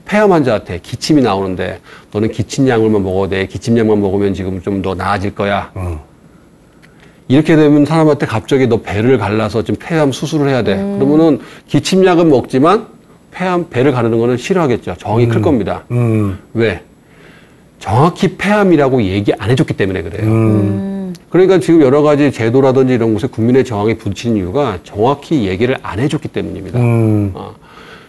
폐암 환자한테 기침이 나오는데 너는 기침약물만 먹어도 돼. 기침약만 먹으면 지금 좀 더 나아질 거야. 이렇게 되면 사람한테 갑자기 너 배를 갈라서 지금 폐암 수술을 해야 돼. 그러면은 기침약은 먹지만 배를 가르는 거는 싫어하겠죠. 정이 클 겁니다. 왜? 정확히 폐암이라고 얘기 안 해줬기 때문에 그래요. 그러니까 지금 여러 가지 제도라든지 이런 곳에 국민의 저항이 부딪히는 이유가 정확히 얘기를 안 해줬기 때문입니다.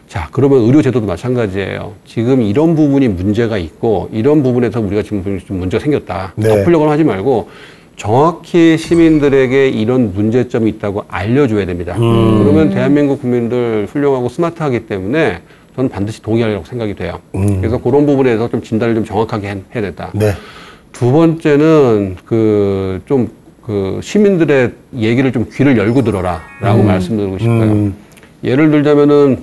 자, 그러면 의료제도도 마찬가지예요. 지금 이런 부분이 문제가 있고 이런 부분에서 우리가 지금 좀 문제가 생겼다. 네. 덮으려고 하지 말고 정확히 시민들에게 이런 문제점이 있다고 알려줘야 됩니다. 그러면 대한민국 국민들 훌륭하고 스마트하기 때문에 저는 반드시 동의하려고 생각이 돼요. 그래서 그런 부분에서 좀 진단을 좀 정확하게 해야 된다. 네. 두 번째는 시민들의 얘기를 좀 귀를 열고 들어라라고 말씀드리고 싶어요. 예를 들자면은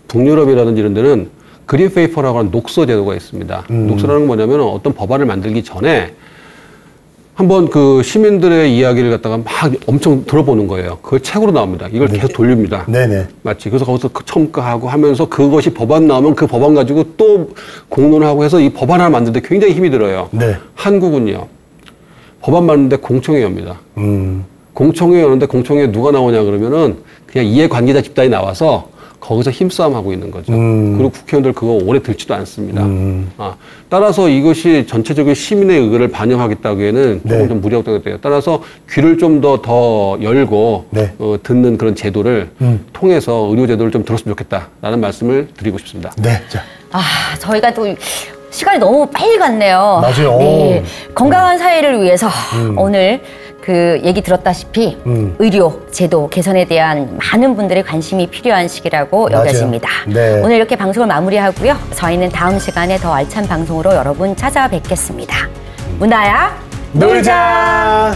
북유럽이라든지 이런 데는 그린페이퍼라고 하는 녹서 제도가 있습니다. 녹서라는 건 뭐냐면 어떤 법안을 만들기 전에 한번 그 시민들의 이야기를 갖다가 막 엄청 들어보는 거예요. 그걸 책으로 나옵니다. 이걸 계속 돌립니다. 네네. 마치 그래서 거기서 첨가하고 하면서 그것이 법안 나오면 그 법안 가지고 또 공론하고 해서 이 법안 하나 만드는데 굉장히 힘이 들어요. 네. 한국은요. 법안 만드는데 공청회 엽니다. 공청회 여는데 공청회에 누가 나오냐 그러면은 그냥 이해관계자 집단이 나와서 거기서 힘싸움하고 있는 거죠. 그리고 국회의원들 그거 오래 듣지도 않습니다. 따라서 이것이 전체적인 시민의 의견을 반영하겠다기에는 조금 네. 좀 무리하다고 돼요. 따라서 귀를 좀 더 열고 네. 듣는 그런 제도를 통해서 의료제도를 좀 들었으면 좋겠다라는 말씀을 드리고 싶습니다. 네. 자. 저희가 또 시간이 너무 빨리 갔네요. 맞아요. 네. 건강한 사회를 위해서 오늘 그 얘기 들었다시피 의료 제도 개선에 대한 많은 분들의 관심이 필요한 시기라고 맞아요. 여겨집니다. 네. 오늘 이렇게 방송을 마무리하고요. 저희는 다음 시간에 더 알찬 방송으로 여러분 찾아뵙겠습니다. 문화야 놀자.